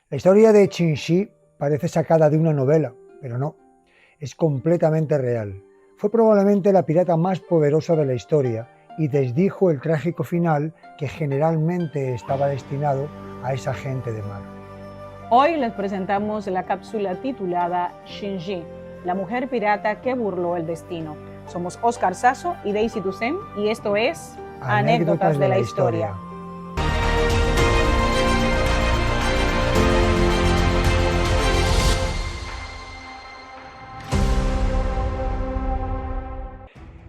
La historia de Qin parece sacada de una novela, pero no, es completamente real. Fue probablemente la pirata más poderosa de la historia y desdijo el trágico final que generalmente estaba destinado a esa gente de mar. Hoy les presentamos la cápsula titulada Shinji, la mujer pirata que burló el destino. Somos Oscar Sasso y Daisy Toussaint y esto es Anécdotas de la historia.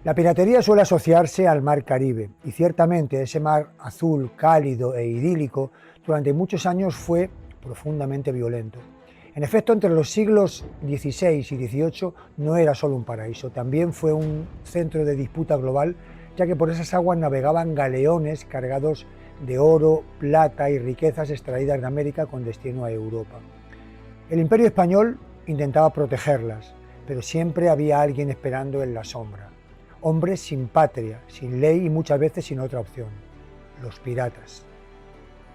La piratería suele asociarse al mar Caribe y ciertamente ese mar azul, cálido e idílico durante muchos años fue profundamente violento. En efecto, entre los siglos XVI y XVIII no era solo un paraíso, también fue un centro de disputa global, ya que por esas aguas navegaban galeones cargados de oro, plata y riquezas extraídas de América con destino a Europa. El Imperio español intentaba protegerlas, pero siempre había alguien esperando en la sombra. Hombres sin patria, sin ley y muchas veces sin otra opción: los piratas.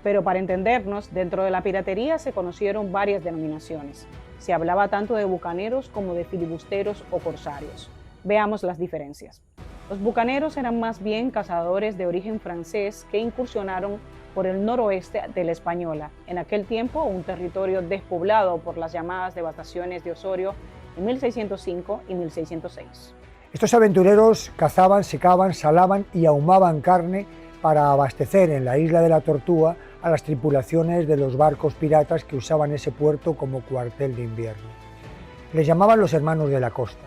Pero para entendernos, dentro de la piratería se conocieron varias denominaciones. Se hablaba tanto de bucaneros como de filibusteros o corsarios. Veamos las diferencias. Los bucaneros eran más bien cazadores de origen francés que incursionaron por el noroeste de la Española, en aquel tiempo un territorio despoblado por las llamadas devastaciones de Osorio en 1605 y 1606. Estos aventureros cazaban, secaban, salaban y ahumaban carne para abastecer en la isla de la Tortuga a las tripulaciones de los barcos piratas que usaban ese puerto como cuartel de invierno. Les llamaban los hermanos de la costa.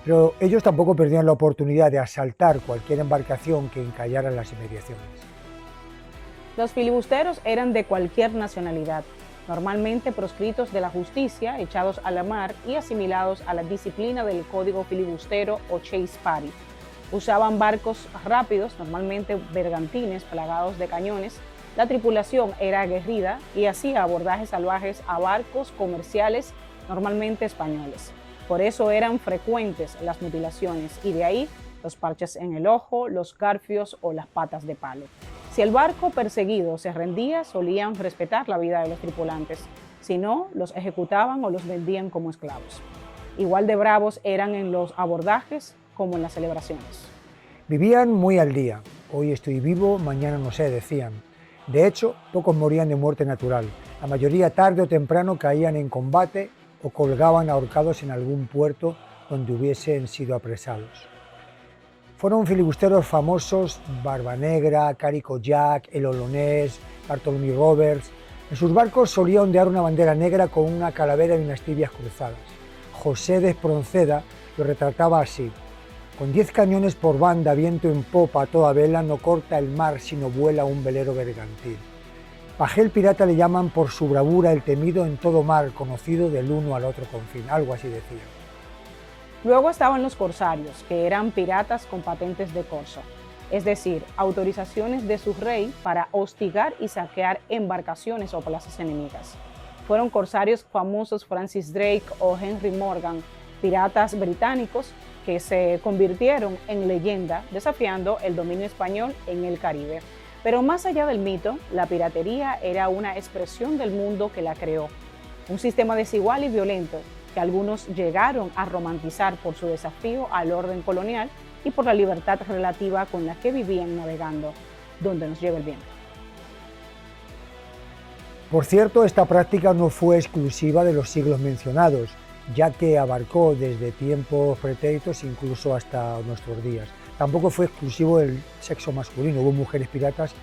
Pero ellos tampoco perdían la oportunidad de asaltar cualquier embarcación que encallara en las inmediaciones. Los filibusteros eran de cualquier nacionalidad, normalmente proscritos de la justicia, echados a la mar y asimilados a la disciplina del código filibustero o chase party. Usaban barcos rápidos, normalmente bergantines plagados de cañones. La tripulación era aguerrida y hacía abordajes salvajes a barcos comerciales, normalmente españoles. Por eso eran frecuentes las mutilaciones y de ahí los parches en el ojo, los garfios o las patas de palo. Si el barco perseguido se rendía, solían respetar la vida de los tripulantes. Si no, los ejecutaban o los vendían como esclavos. Igual de bravos eran en los abordajes como en las celebraciones. Vivían muy al día. Hoy estoy vivo, mañana no sé, decían. De hecho, pocos morían de muerte natural. La mayoría tarde o temprano caían en combate o colgaban ahorcados en algún puerto donde hubiesen sido apresados. Fueron filibusteros famosos Barbanegra, Carico Jack, El Olonés, Bartholomew Roberts. En sus barcos solía ondear una bandera negra con una calavera y unas tibias cruzadas. José de Espronceda lo retrataba así: con 10 cañones por banda, viento en popa a toda vela, no corta el mar sino vuela un velero bergantil. Pajé el pirata le llaman por su bravura, el temido en todo mar, conocido del uno al otro confín, algo así decía. Luego estaban los corsarios, que eran piratas con patentes de corso, es decir, autorizaciones de su rey para hostigar y saquear embarcaciones o plazas enemigas. Fueron corsarios famosos Francis Drake o Henry Morgan, piratas británicos que se convirtieron en leyenda desafiando el dominio español en el Caribe. Pero más allá del mito, la piratería era una expresión del mundo que la creó, un sistema desigual y violento que algunos llegaron a romantizar por su desafío al orden colonial y por la libertad relativa con la que vivían navegando, donde nos lleva el viento. Por cierto, esta práctica no fue exclusiva de los siglos mencionados, ya que abarcó desde tiempos pretéritos incluso hasta nuestros días. Tampoco fue exclusivo del sexo masculino, hubo mujeres piratas,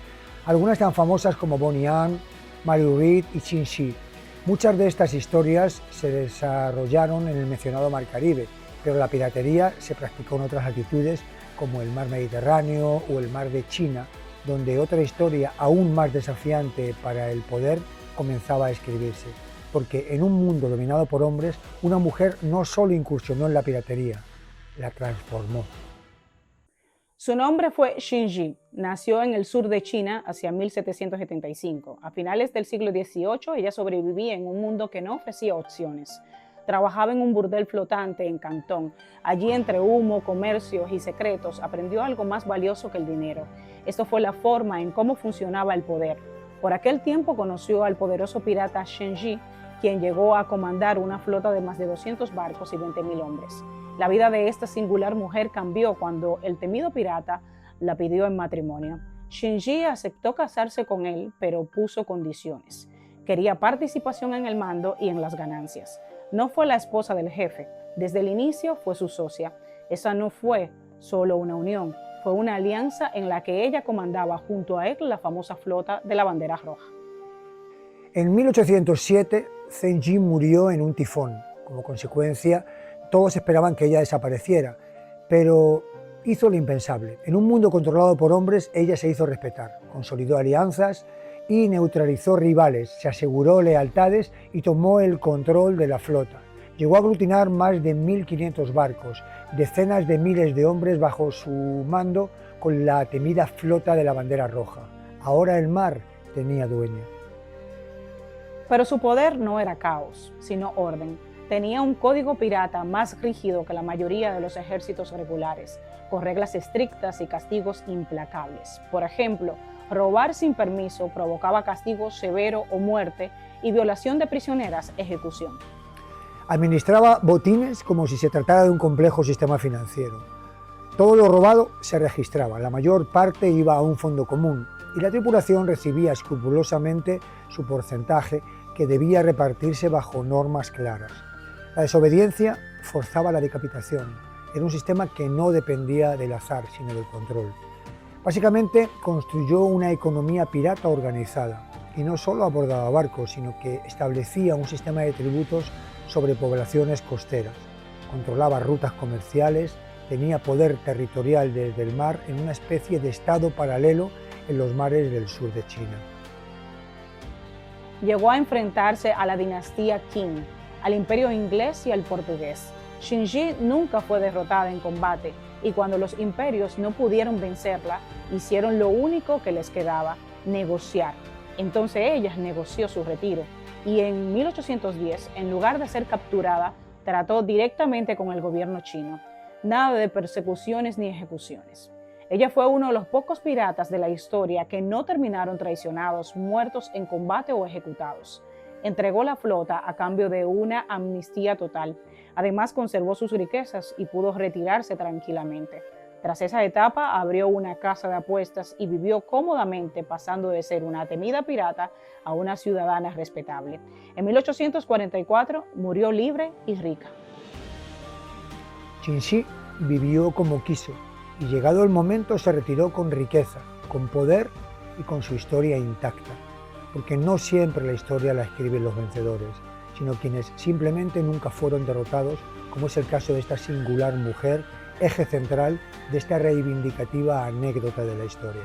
algunas tan famosas como Bonnie Ann, Mary Read y Qin. Muchas de estas historias se desarrollaron en el mencionado Mar Caribe, pero la piratería se practicó en otras latitudes como el Mar Mediterráneo o el Mar de China, donde otra historia aún más desafiante para el poder comenzaba a escribirse, porque en un mundo dominado por hombres, una mujer no solo incursionó en la piratería, la transformó. Su nombre fue Shinji, nació en el sur de China hacia 1775. A finales del siglo XVIII, ella sobrevivía en un mundo que no ofrecía opciones. Trabajaba en un burdel flotante en Cantón. Allí, entre humo, comercios y secretos, aprendió algo más valioso que el dinero. Esto fue la forma en cómo funcionaba el poder. Por aquel tiempo conoció al poderoso pirata Shen Ji, quien llegó a comandar una flota de más de 200 barcos y 20,000 hombres. La vida de esta singular mujer cambió cuando el temido pirata la pidió en matrimonio. Shen Ji aceptó casarse con él, pero puso condiciones. Quería participación en el mando y en las ganancias. No fue la esposa del jefe, desde el inicio fue su socia. Esa no fue solo una unión, fue una alianza en la que ella comandaba junto a él la famosa flota de la bandera roja. En 1807, Zheng Ji murió en un tifón. Como consecuencia, todos esperaban que ella desapareciera, pero hizo lo impensable. En un mundo controlado por hombres, ella se hizo respetar, consolidó alianzas y neutralizó rivales, se aseguró lealtades y tomó el control de la flota. Llegó a aglutinar más de 1.500 barcos, decenas de miles de hombres bajo su mando con la temida flota de la bandera roja. Ahora el mar tenía dueño. Pero su poder no era caos, sino orden. Tenía un código pirata más rígido que la mayoría de los ejércitos regulares, con reglas estrictas y castigos implacables. Por ejemplo, robar sin permiso provocaba castigo severo o muerte, y violación de prisioneras, ejecución. Administraba botines como si se tratara de un complejo sistema financiero. Todo lo robado se registraba, la mayor parte iba a un fondo común y la tripulación recibía escrupulosamente su porcentaje, que debía repartirse bajo normas claras. La desobediencia forzaba la decapitación. Era un sistema que no dependía del azar, sino del control. Básicamente construyó una economía pirata organizada y no solo abordaba barcos, sino que establecía un sistema de tributos sobre poblaciones costeras. Controlaba rutas comerciales, tenía poder territorial desde el mar en una especie de estado paralelo en los mares del sur de China. Llegó a enfrentarse a la dinastía Qing, al imperio inglés y al portugués. Shen Ji nunca fue derrotada en combate, y cuando los imperios no pudieron vencerla, hicieron lo único que les quedaba: negociar. Entonces ella negoció su retiro, y en 1810, en lugar de ser capturada, trató directamente con el gobierno chino. Nada de persecuciones ni ejecuciones. Ella fue uno de los pocos piratas de la historia que no terminaron traicionados, muertos en combate o ejecutados. Entregó la flota a cambio de una amnistía total. Además, conservó sus riquezas y pudo retirarse tranquilamente. Tras esa etapa, abrió una casa de apuestas y vivió cómodamente, pasando de ser una temida pirata a una ciudadana respetable. En 1844 murió libre y rica. Shen Ji vivió como quiso y, llegado el momento, se retiró con riqueza, con poder y con su historia intacta. Porque no siempre la historia la escriben los vencedores, sino quienes simplemente nunca fueron derrotados, como es el caso de esta singular mujer, eje central de esta reivindicativa anécdota de la historia.